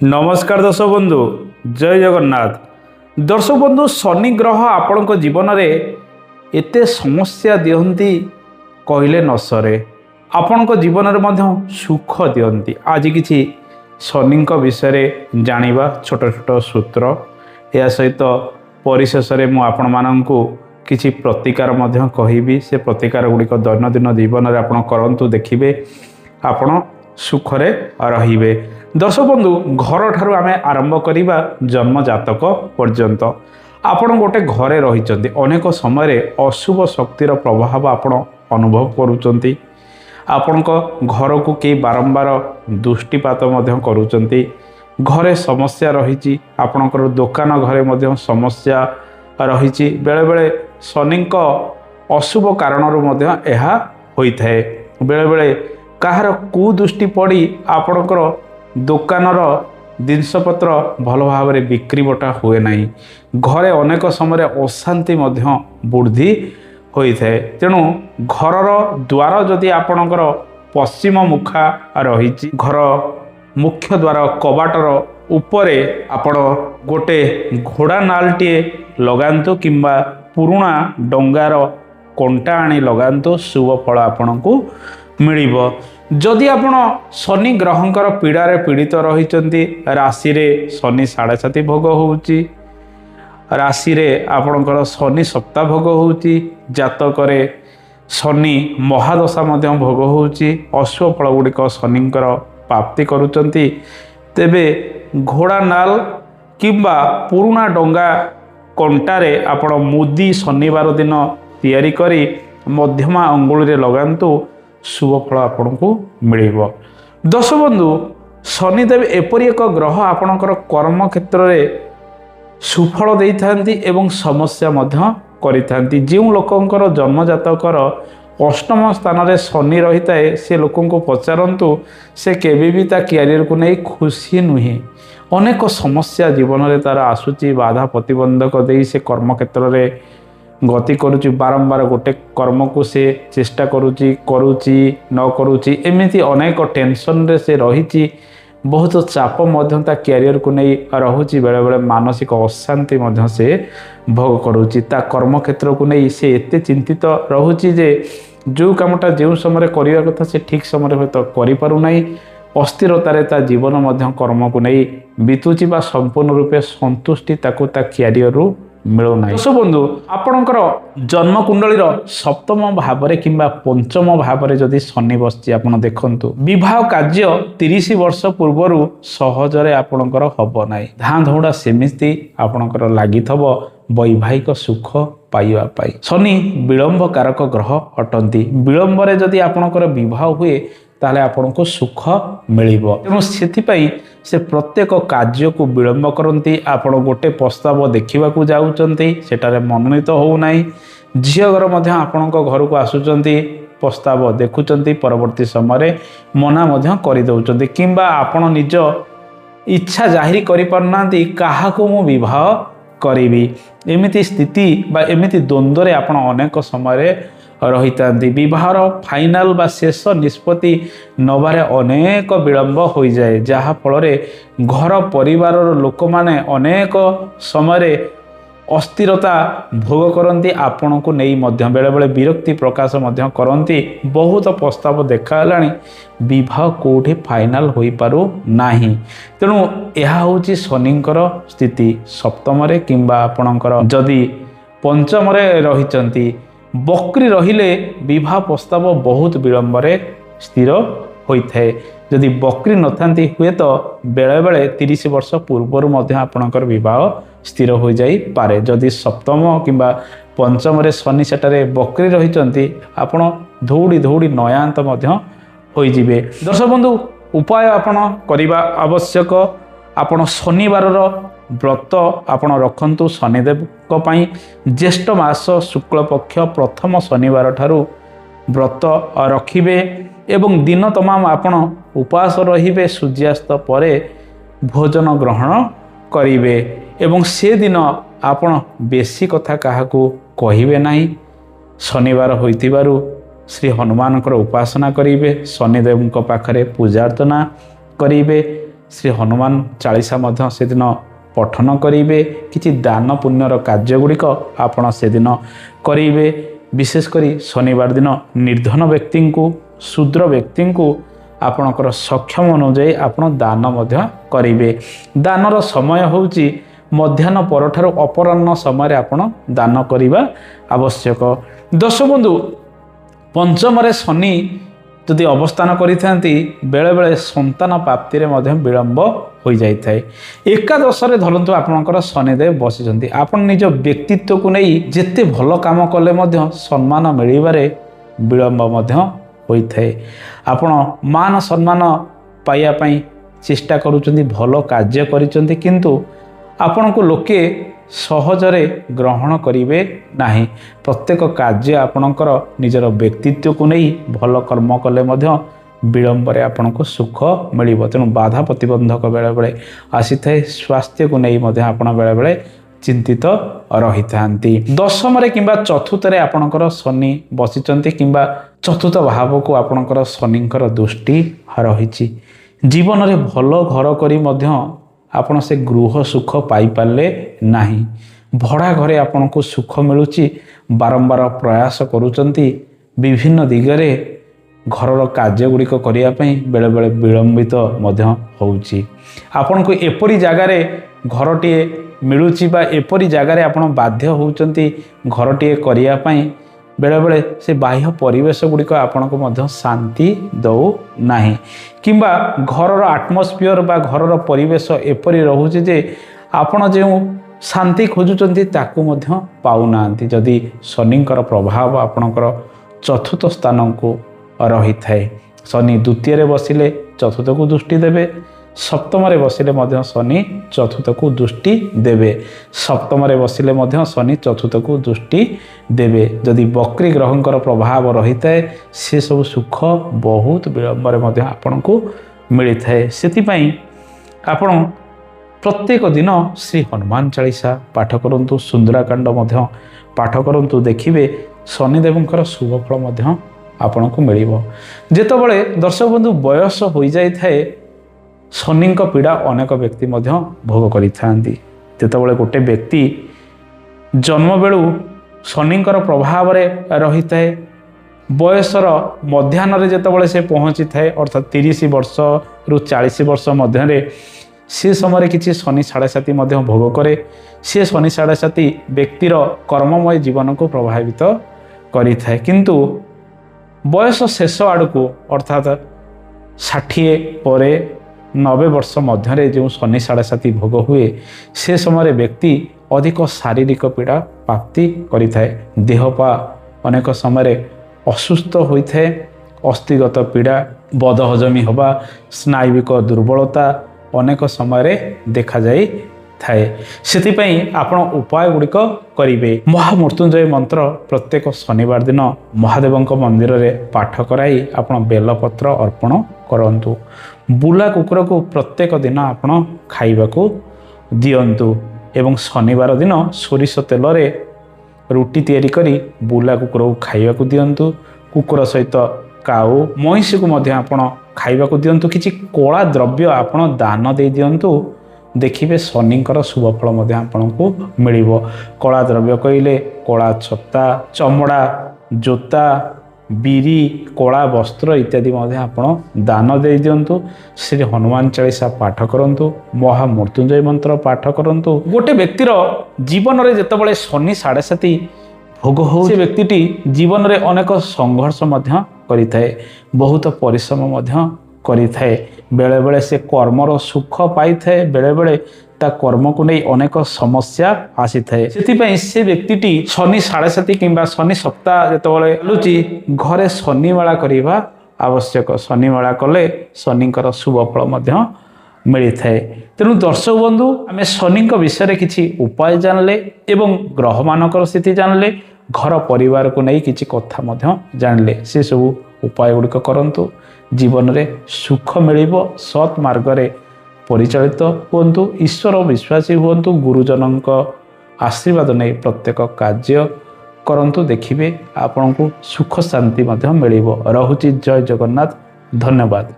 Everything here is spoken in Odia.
नमस्कार दर्शक बंधु जय जगन्नाथ। दर्शक बंधु शनि ग्रह आपण जीवन में एते समस्या दियंती कहले न सरे। आपण जीवन में सुख दियंती। आज किछि शनि विषय जानिबा छोट छोट सूत्र या सहित परिशेष में आपण माननकु किछि प्रतिकार मध्य कहिबी। से प्रतिकार गुड़िक दैनंदिन जीवन में आपण करंतु देखिबे आपण सुखरे रहिबे। दर्शक बंधु घर ठारू आमे आरंभ करिबा जन्म जातक पर्यंत। आपण गोटे घरे रहिचंती, अनेक समय अशुभ शक्तिर प्रभाव आपण अनुभव करूचंती। आपणक घर को के बारंबार दृष्टिपात मध्य करूचंती। घरे समस्या रहिची, आपणकर दुकान घरे मध्य समस्या रहिची। बेले बेले शनिक अशुभ कारणरू मध्य एहा होइथाए। बेले बेले काହାର कुदृष्टि पड़ी आपणकर दुकानर जिनपतर भल भाव में बिक्री बटा हुए ना। घरे अनेक समय अशांति वृद्धि होता है। तेणु घरर द्वार जदि आपणकर पश्चिम मुखा रही, घर मुख्य द्वार कबाटर उपरे आपण गोटे घोड़ा नालटे लगातु किंबा पुराणा डंगार कंटा आनी लगातु, शुभ फल आपण को मिलिब। जदि आपण शनि ग्रहंकर पीड़ारे पीड़ित रही, राशि रे शनि 7.5 भोग होउची, राशि रे आपणकर शनि सप्ताह भोग होउची, जातकरे शनि महादशा मध्य भोग होउची, अशुभ फल गुड़िक शनिंकर प्राप्ति करुचंती, तेबे घोड़ा नाल किंबा पुराणा डंगा कंटारे आपण मुदी शनिवार दिन तैयारी करी मध्यमा अंगुली रे लगांतु, शुभ फल आपण को मिलिब। दर्शक बंधु शनिदेव एपरि एक ग्रह आपणकर कर्म क्षेत्र में सुफल देइथांती एवं समस्या मध्य करिथांती। जो लोकंकर जन्म जातकर अष्टम स्थान रे शनि रही थाए, से लोकों को पचारंतु से केबे भी ता कैरियर को नहीं खुशी नुहे। अनेक समस्या जीवन में तार आसुची, बाधा प्रतिबंधक दे से कर्म क्षेत्र में गति करुच्ची। बारंबार गोटे कर्म को से चेष्टा करुच्ची न करुच्ची, एमती अनेक टेंशन रे से रही, बहुत चाप मध्य कैरियर को नहीं रोचे। बेले बेले मानसिक अशांति मध्य से भोग करुच्ची। ता कर्म क्षेत्र को नहीं से एते चिंतित रोचे जे जो कामटा जो समय करने कथा से ठीक समय हूँ तो करें। अस्थिरतार ता जीवन मध्य कर्म को नहीं बीतुची, संपूर्ण रूपे संतुष्टि ताकू ता कैरियर मिलूना। दर्शक बंधु आपणकर जन्म कुंडलीर सप्तम भाव किंबा पंचम भाव जदि शनि बसची, आपण देखंतु विवाह कार्य 30 वर्ष पूर्वर सहजरे आपणकर हब ना। धाँ धौड़ा सेमिति आपणकर लागिथब वैवाहिक सुख पाइबा पाई। शनि विलंब कारक ग्रह अटंती। विलंबरे जदि आपणकर विवाह हुए ताले आपण को सुख मिलिबो। तेणु सेथिपाई से प्रत्येक कार्य को विलंब करती। आपण गोटे प्रस्ताव देखा जाउचंती, सेटारे मनोनीत हो नाही। झियो घर मध्य आपण घर को आसुचंती, प्रस्ताव देखुचंती, परवर्ती समय मना मध्य करि दउचंती, किंबा आपण निज इच्छा जाहिर करि परनांती काहाको मु विवाह करिवि। एमिति स्थिति बा एमिति द्वंद्व रे आपण अनेक समय रही था। विवाहर फाइनाल बा शेष निष्पत्ति नबारे अनेक विलंब हो जाए, जहा फल घर परिवार लोक माने अनेक समय अस्थिरता भोग करती। आपण को नहीं मध्य बेले बेले विरक्ति प्रकाश मध्य करती। बहुत प्रस्ताव देखा विवाह कोठी फाइनाल हो पारु नाही। तेणु यह हूँ शनिंकर स्थिति। सप्तम किंबा आपणकर जदि पंचम रही बकरी रहिले विवाह प्रस्ताव बहुत विलंबरे स्थिर होता है। जदि बकरी न थांती हुए तो बेले बेले 30 वर्ष पूर्वर मध्य आपणकर विवाह स्थिर हो जाई पारे। जदि सप्तम किंबा पंचम शनि सेटारे बकरी रही, आपण धौड़ी धौड़ी नयांत मध्य होई जिवे। दर्शक बंधु उपाय आपण करिबा आवश्यक। आपण शनिवार व्रत आपण रखंतु शनिदेव को पाई। ज्येष्ठ मास शुक्ल पक्ष प्रथम शनिवार ठारू व्रत रखिबे एवं दिन तमाम आपण उपवास रहिबे। सूर्यास्त परे भोजन ग्रहण करिवे एवं से दिन आपण बेसी कथा काहाकू कहिबे नाही। शनिवार होइतिबारु श्री हनुमानकर उपासना करिवे, शनिदेव पाखरे पूजा अर्चना करिवे। ଶ୍ରୀ ହନୁମାନ ଚାଳିଶା ମଧ୍ୟ ସେଦିନ ପଠନ କରିବେ। କିଛି ଦାନ ପୁଣ୍ୟର କାର୍ଯ୍ୟଗୁଡ଼ିକ ଆପଣ ସେଦିନ କରିବେ। ବିଶେଷ କରି ଶନିବାର ଦିନ ନିର୍ଧନ ବ୍ୟକ୍ତିଙ୍କୁ, ଶୂଦ୍ର ବ୍ୟକ୍ତିଙ୍କୁ ଆପଣଙ୍କର ସକ୍ଷମ ଅନୁଯାୟୀ ଆପଣ ଦାନ ମଧ୍ୟ କରିବେ। ଦାନର ସମୟ ହେଉଛି ମଧ୍ୟାହ୍ନ ପରଠାରୁ ଅପରାହ୍ନ ସମୟରେ ଆପଣ ଦାନ କରିବା ଆବଶ୍ୟକ। ଦର୍ଶକ ବନ୍ଧୁ, ପଞ୍ଚମରେ ଶନି ଯଦି ଅବସ୍ଥାନ କରିଥାନ୍ତି ବେଳେବେଳେ ସନ୍ତାନ ପ୍ରାପ୍ତିରେ ମଧ୍ୟ ବିଳମ୍ବ ହୋଇଯାଇଥାଏ। ଏକାଦଶରେ ଧରନ୍ତୁ ଆପଣଙ୍କର ଶନିଦେବ ବସିଛନ୍ତି, ଆପଣ ନିଜ ବ୍ୟକ୍ତିତ୍ୱକୁ ନେଇ ଯେତେ ଭଲ କାମ କଲେ ମଧ୍ୟ ସମ୍ମାନ ମିଳିବାରେ ବିଳମ୍ବ ମଧ୍ୟ ହୋଇଥାଏ। ଆପଣ ମାନ ସମ୍ମାନ ପାଇବା ପାଇଁ ଚେଷ୍ଟା କରୁଛନ୍ତି, ଭଲ କାର୍ଯ୍ୟ କରିଛନ୍ତି, କିନ୍ତୁ ଆପଣଙ୍କୁ ଲୋକେ ସହଜରେ ଗ୍ରହଣ କରିବେ ନାହିଁ। ପ୍ରତ୍ୟେକ କାର୍ଯ୍ୟ ଆପଣଙ୍କର ନିଜର ବ୍ୟକ୍ତିତ୍ୱକୁ ନେଇ ଭଲ କର୍ମ କଲେ ମଧ୍ୟ ବିଳମ୍ବରେ ଆପଣଙ୍କୁ ସୁଖ ମିଳିବ। ତେଣୁ ବାଧା ପ୍ରତିବନ୍ଧକ ବେଳେବେଳେ ଆସିଥାଏ। ସ୍ୱାସ୍ଥ୍ୟକୁ ନେଇ ମଧ୍ୟ ଆପଣ ବେଳେବେଳେ ଚିନ୍ତିତ ରହିଥାନ୍ତି। ଦଶମରେ କିମ୍ବା ଚତୁର୍ଥରେ ଆପଣଙ୍କର ଶନି ବସିଛନ୍ତି କିମ୍ବା ଚତୁର୍ଥ ଭାବକୁ ଆପଣଙ୍କର ଶନିଙ୍କର ଦୃଷ୍ଟି ରହିଛି। ଜୀବନରେ ଭଲ ଘର କରି ମଧ୍ୟ ଆପଣ ସେ ଗୃହ ସୁଖ ପାଇପାରିଲେ ନାହିଁ। ଭଡ଼ା ଘରେ ଆପଣଙ୍କୁ ସୁଖ ମିଳୁଛି, ବାରମ୍ବାର ପ୍ରୟାସ କରୁଛନ୍ତି, ବିଭିନ୍ନ ଦିଗରେ ଘରର କାର୍ଯ୍ୟଗୁଡ଼ିକ କରିବା ପାଇଁ ବେଳେବେଳେ ବିଳମ୍ବିତ ମଧ୍ୟ ହେଉଛି। ଆପଣଙ୍କୁ ଏପରି ଜାଗାରେ ଘରଟିଏ ମିଳୁଛି ବା ଏପରି ଜାଗାରେ ଆପଣ ବାଧ୍ୟ ହେଉଛନ୍ତି ଘରଟିଏ କରିବା ପାଇଁ, ବେଳେବେଳେ ସେ ବାହ୍ୟ ପରିବେଶ ଗୁଡ଼ିକ ଆପଣଙ୍କୁ ମଧ୍ୟ ଶାନ୍ତି ଦେଉନାହିଁ କିମ୍ବା ଘରର ଆଟମସ୍ଫିୟର ବା ଘରର ପରିବେଶ ଏପରି ରହୁଛି ଯେ ଆପଣ ଯେଉଁ ଶାନ୍ତି ଖୋଜୁଛନ୍ତି ତାକୁ ମଧ୍ୟ ପାଉନାହାନ୍ତି। ଯଦି ଶନିଙ୍କର ପ୍ରଭାବ ଆପଣଙ୍କର ଚତୁର୍ଥ ସ୍ଥାନକୁ ରହିଥାଏ, ଶନି ଦ୍ୱିତୀୟରେ ବସିଲେ ଚତୁର୍ଥକୁ ଦୃଷ୍ଟି ଦେବେ, ସପ୍ତମରେ ବସିଲେ ମଧ୍ୟ ଶନି ଚତୁର୍ଥକୁ ଦୃଷ୍ଟି ଦେବେ, ସପ୍ତମରେ ବସିଲେ ମଧ୍ୟ ଶନି ଚତୁର୍ଥକୁ ଦୃଷ୍ଟି ଦେବେ। ଯଦି ବକ୍ରୀ ଗ୍ରହଙ୍କର ପ୍ରଭାବ ରହିଥାଏ ସେସବୁ ସୁଖ ବହୁତ ବିଳମ୍ବରେ ମଧ୍ୟ ଆପଣଙ୍କୁ ମିଳିଥାଏ। ସେଥିପାଇଁ ଆପଣ ପ୍ରତ୍ୟେକ ଦିନ ଶ୍ରୀ ହନୁମାନ ଚାଳିଶା ପାଠ କରନ୍ତୁ, ସୁନ୍ଦରାକାଣ୍ଡ ମଧ୍ୟ ପାଠ କରନ୍ତୁ, ଦେଖିବେ ଶନିଦେବଙ୍କର ଶୁଭ ଫଳ ମଧ୍ୟ ଆପଣଙ୍କୁ ମିଳିବ। ଯେତେବେଳେ ଦର୍ଶକ ବନ୍ଧୁ ବୟସ ହୋଇଯାଇଥାଏ ଶନିଙ୍କ ପୀଡ଼ା ଅନେକ ବ୍ୟକ୍ତି ମଧ୍ୟ ଭୋଗ କରିଥାନ୍ତି। ଯେତେବେଳେ ଗୋଟେ ବ୍ୟକ୍ତି ଜନ୍ମ ବେଳୁ ଶନିଙ୍କର ପ୍ରଭାବରେ ରହିଥାଏ, ବୟସର ମଧ୍ୟାହ୍ନରେ ଯେତେବେଳେ ସେ ପହଞ୍ଚିଥାଏ ଅର୍ଥାତ୍ 30 ବର୍ଷରୁ 40 ବର୍ଷ ମଧ୍ୟରେ, ସେ ସମୟରେ କିଛି ଶନି ସାଢ଼େ ସାତି ମଧ୍ୟ ଭୋଗ କରେ। ସେ ଶନି ସାଢ଼େ ସାତି ବ୍ୟକ୍ତିର କର୍ମମୟ ଜୀବନକୁ ପ୍ରଭାବିତ କରିଥାଏ। କିନ୍ତୁ ବୟସ ଶେଷ ଆଡ଼କୁ ଅର୍ଥାତ୍ 60 ପରେ 90 ବର୍ଷ ମଧ୍ୟରେ ଯେଉଁ ଶନି ସାଢ଼େ ସାତି ଭୋଗ ହୁଏ ସେ ସମୟରେ ବ୍ୟକ୍ତି ଅଧିକ ଶାରୀରିକ ପୀଡ଼ା ପ୍ରାପ୍ତି କରିଥାଏ। ଦେହ ପା ଅନେକ ସମୟରେ ଅସୁସ୍ଥ ହୋଇଥାଏ। ଅସ୍ଥିଗତ ପୀଡ଼ା, ବଦହଜମି ହେବା, ସ୍ନାୟୁବିକ ଦୁର୍ବଳତା ଅନେକ ସମୟରେ ଦେଖାଯାଇଥାଏ। ସେଥିପାଇଁ ଆପଣ ଉପାୟ ଗୁଡ଼ିକ କରିବେ। ମହାମୃତ୍ୟୁଞ୍ଜୟ ମନ୍ତ୍ର ପ୍ରତ୍ୟେକ ଶନିବାର ଦିନ ମହାଦେବଙ୍କ ମନ୍ଦିରରେ ପାଠ କରାଇ ଆପଣ ବେଲପତ୍ର ଅର୍ପଣ କରନ୍ତୁ। ବୁଲା କୁକୁରକୁ ପ୍ରତ୍ୟେକ ଦିନ ଆପଣ ଖାଇବାକୁ ଦିଅନ୍ତୁ ଏବଂ ଶନିବାର ଦିନ ସୋରିଷ ତେଲରେ ରୁଟି ତିଆରି କରି ବୁଲା କୁକୁରକୁ ଖାଇବାକୁ ଦିଅନ୍ତୁ। କୁକୁର ସହିତ କାଉ, ମଇଁଷିକୁ ମଧ୍ୟ ଆପଣ ଖାଇବାକୁ ଦିଅନ୍ତୁ। କିଛି କଳା ଦ୍ରବ୍ୟ ଆପଣ ଦାନ ଦେଇ ଦିଅନ୍ତୁ, ଦେଖିବେ ଶନିଙ୍କର ଶୁଭ ଫଳ ମଧ୍ୟ ଆପଣଙ୍କୁ ମିଳିବ। କଳା ଦ୍ରବ୍ୟ କହିଲେ କଳା ଛତା, ଚମଡ଼ା, ଜୋତା, ବିରି, କଳା ବସ୍ତ୍ର ଇତ୍ୟାଦି ମଧ୍ୟ ଆପଣ ଦାନ ଦେଇ ଦିଅନ୍ତୁ। ଶ୍ରୀ ହନୁମାନ ଚାଳିଶା ପାଠ କରନ୍ତୁ, ମହାମୃତ୍ୟୁଞ୍ଜୟ ମନ୍ତ୍ର ପାଠ କରନ୍ତୁ। ଗୋଟେ ବ୍ୟକ୍ତିର ଜୀବନରେ ଯେତେବେଳେ ଶନି ସାଢ଼େ ସାତି ଭୋଗ ହେଉ, ସେ ବ୍ୟକ୍ତିଟି ଜୀବନରେ ଅନେକ ସଂଘର୍ଷ ମଧ୍ୟ କରିଥାଏ, ବହୁତ ପରିଶ୍ରମ ମଧ୍ୟ କରିଥାଏ। ବେଳେବେଳେ ସେ କର୍ମର ସୁଖ ପାଇଥାଏ, ବେଳେବେଳେ ତା କର୍ମକୁ ନେଇ ଅନେକ ସମସ୍ୟା ଆସିଥାଏ। ସେଥିପାଇଁ ସେ ବ୍ୟକ୍ତିଟି ଶନି ସାଢ଼େ ସାତି କିମ୍ବା ଶନି ସପ୍ତାହ ଯେତେବେଳେ ଚାଲୁଛି ଘରେ ଶନିମେଳା କରିବା ଆବଶ୍ୟକ। ଶନିମେଳା କଲେ ଶନିଙ୍କର ଶୁଭ ଫଳ ମଧ୍ୟ ମିଳିଥାଏ। ତେଣୁ ଦର୍ଶକ ବନ୍ଧୁ, ଆମେ ଶନିଙ୍କ ବିଷୟରେ କିଛି ଉପାୟ ଜାଣିଲେ ଏବଂ ଗ୍ରହମାନଙ୍କର ସ୍ଥିତି ଜାଣିଲେ, ଘର ପରିବାରକୁ ନେଇ କିଛି କଥା ମଧ୍ୟ ଜାଣିଲେ। ସେସବୁ ଉପାୟ ଗୁଡ଼ିକ କରନ୍ତୁ, ଜୀବନରେ ସୁଖ ମିଳିବ। ସତ୍ ମାର୍ଗରେ ପରିଚାଳିତ ହୁଅନ୍ତୁ, ଈଶ୍ୱର ବିଶ୍ୱାସୀ ହୁଅନ୍ତୁ, ଗୁରୁଜନଙ୍କ ଆଶୀର୍ବାଦ ନେଇ ପ୍ରତ୍ୟେକ କାର୍ଯ୍ୟ କରନ୍ତୁ, ଦେଖିବେ ଆପଣଙ୍କୁ ସୁଖ ଶାନ୍ତି ମଧ୍ୟ ମିଳିବ। ରହୁଛି, ଜୟ ଜଗନ୍ନାଥ, ଧନ୍ୟବାଦ।